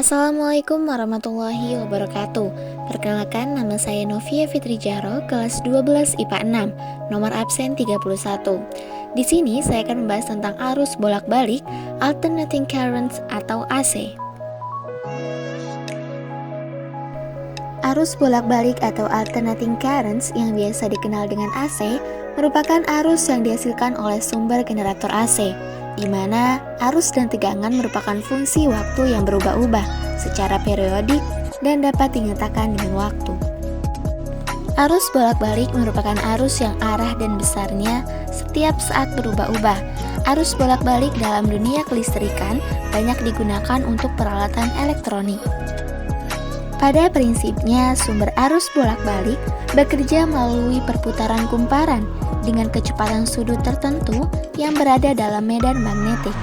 Assalamualaikum warahmatullahi wabarakatuh. Perkenalkan, nama saya Novia Fitri Jaro, kelas 12 IPA 6, nomor absen 31. Di sini saya akan membahas tentang arus bolak-balik alternating currents atau AC. Arus bolak-balik atau alternating currents yang biasa dikenal dengan AC merupakan arus yang dihasilkan oleh sumber generator AC, di mana arus dan tegangan merupakan fungsi waktu yang berubah-ubah secara periodik dan dapat dinyatakan dengan waktu. Arus bolak-balik merupakan arus yang arah dan besarnya setiap saat berubah-ubah. Arus bolak-balik dalam dunia kelistrikan banyak digunakan untuk peralatan elektronik. Pada prinsipnya, sumber arus bolak-balik bekerja melalui perputaran kumparan dengan kecepatan sudut tertentu yang berada dalam medan magnetik.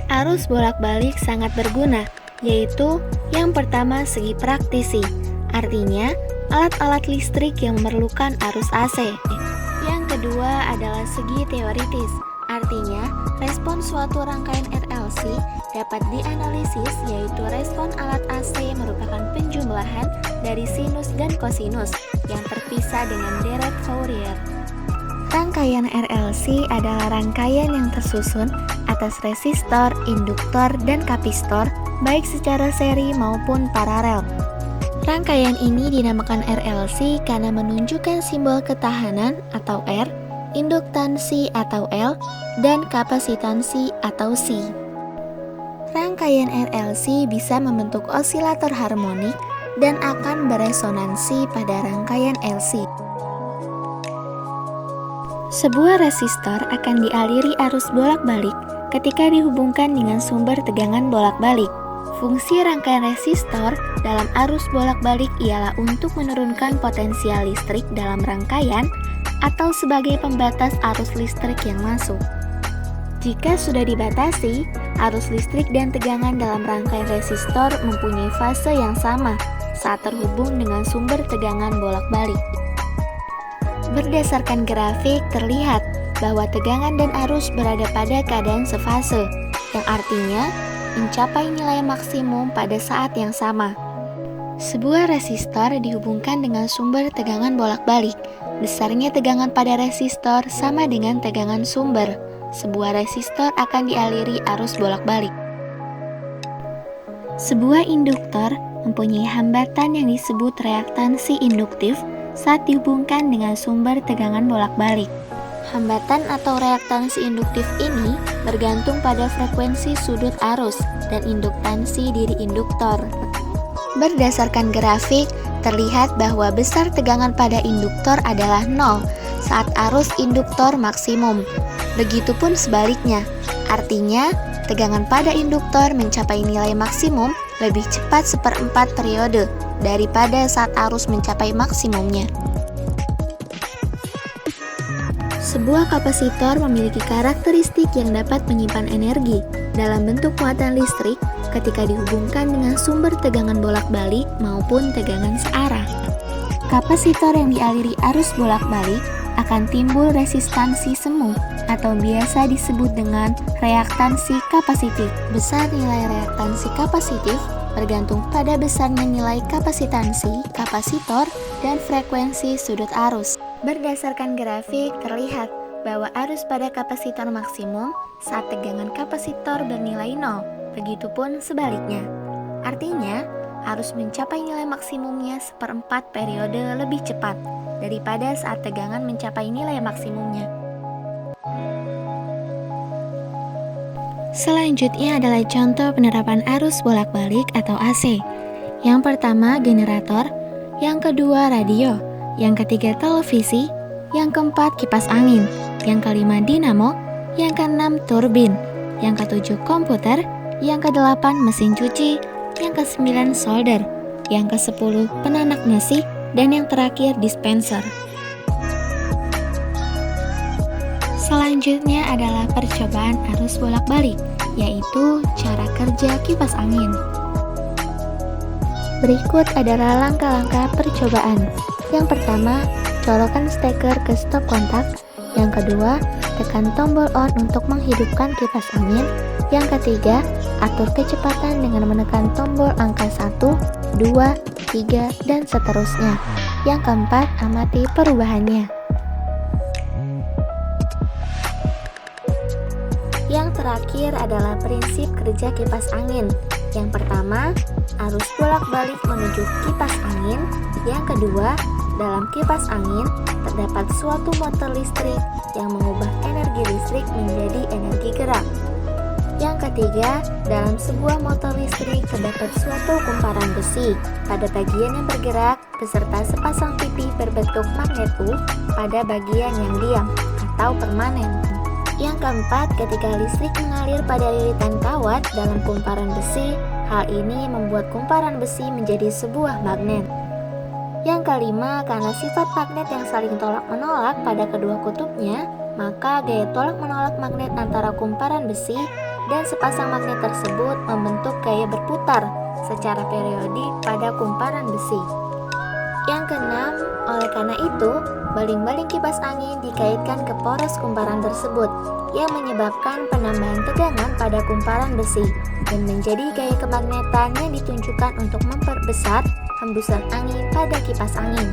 Arus bolak-balik sangat berguna, yaitu yang pertama segi praktisi, artinya alat-alat listrik yang memerlukan arus AC. Yang kedua adalah segi teoritis, artinya respon suatu rangkaian RLC dapat dianalisis, yaitu respon alat AC merupakan penjumlahan dari sinus dan kosinus yang terpisah dengan deret Fourier. Rangkaian RLC adalah rangkaian yang tersusun atas resistor, induktor, dan kapistor, baik secara seri maupun paralel. Rangkaian ini dinamakan RLC karena menunjukkan simbol ketahanan atau R, induktansi atau L, dan kapasitansi atau C. Rangkaian RLC bisa membentuk osilator harmonik dan akan beresonansi pada rangkaian LC. Sebuah resistor akan dialiri arus bolak-balik ketika dihubungkan dengan sumber tegangan bolak-balik. Fungsi rangkaian resistor dalam arus bolak-balik ialah untuk menurunkan potensial listrik dalam rangkaian atau sebagai pembatas arus listrik yang masuk. Jika sudah dibatasi, arus listrik dan tegangan dalam rangkaian resistor mempunyai fase yang sama saat terhubung dengan sumber tegangan bolak-balik. Berdasarkan grafik terlihat bahwa tegangan dan arus berada pada keadaan sefase, yang artinya mencapai nilai maksimum pada saat yang sama. Sebuah resistor dihubungkan dengan sumber tegangan bolak-balik. Besarnya tegangan pada resistor sama dengan tegangan sumber. Sebuah resistor akan dialiri arus bolak-balik. Sebuah induktor mempunyai hambatan yang disebut reaktansi induktif saat dihubungkan dengan sumber tegangan bolak-balik. Hambatan atau reaktansi induktif ini bergantung pada frekuensi sudut arus dan induktansi diri induktor. Berdasarkan grafik, terlihat bahwa besar tegangan pada induktor adalah 0 saat arus induktor maksimum. Begitupun sebaliknya, artinya tegangan pada induktor mencapai nilai maksimum lebih cepat seperempat periode daripada saat arus mencapai maksimumnya. Sebuah kapasitor memiliki karakteristik yang dapat menyimpan energi dalam bentuk muatan listrik ketika dihubungkan dengan sumber tegangan bolak-balik maupun tegangan searah. Kapasitor yang dialiri arus bolak-balik akan timbul resistansi semu atau biasa disebut dengan reaktansi kapasitif. Besar nilai reaktansi kapasitif bergantung pada besarnya nilai kapasitansi kapasitor dan frekuensi sudut arus. Berdasarkan grafik terlihat bahwa arus pada kapasitor maksimum saat tegangan kapasitor bernilai 0, begitupun sebaliknya. Artinya, arus mencapai nilai maksimumnya seperempat periode lebih cepat daripada saat tegangan mencapai nilai maksimumnya. Selanjutnya adalah contoh penerapan arus bolak-balik atau AC. Yang pertama generator, yang kedua radio, yang ketiga televisi, yang keempat kipas angin, yang kelima dinamo, yang keenam turbin, yang ketujuh komputer, yang kedelapan mesin cuci, yang kesembilan solder, yang kesepuluh penanak nasi, dan yang terakhir dispenser. Selanjutnya adalah percobaan arus bolak-balik, yaitu cara kerja kipas angin. Berikut adalah langkah-langkah percobaan. Yang pertama, colokkan steker ke stop kontak. Yang kedua, tekan tombol on untuk menghidupkan kipas angin. Yang ketiga, atur kecepatan dengan menekan tombol angka 1, 2, 3, dan seterusnya. Yang keempat, amati perubahannya. Yang terakhir adalah prinsip kerja kipas angin. Yang pertama, arus bolak-balik menuju kipas angin. Yang kedua, dalam kipas angin terdapat suatu motor listrik yang mengubah energi listrik menjadi energi gerak. Yang ketiga, dalam sebuah motor listrik terdapat suatu kumparan besi pada bagian yang bergerak beserta sepasang pipi berbentuk magnet U pada bagian yang diam atau permanen. Yang keempat, ketika listrik mengalir pada lilitan kawat dalam kumparan besi, hal ini membuat kumparan besi menjadi sebuah magnet. Yang kelima, karena sifat magnet yang saling tolak-menolak pada kedua kutubnya, maka gaya tolak-menolak magnet antara kumparan besi dan sepasang magnet tersebut membentuk gaya berputar secara periodik pada kumparan besi. Yang keenam, oleh karena itu, baling-baling kipas angin dikaitkan ke poros kumparan tersebut yang menyebabkan penambahan tegangan pada kumparan besi dan menjadi gaya kemagnetan yang ditunjukkan untuk memperbesar hembusan angin pada kipas angin.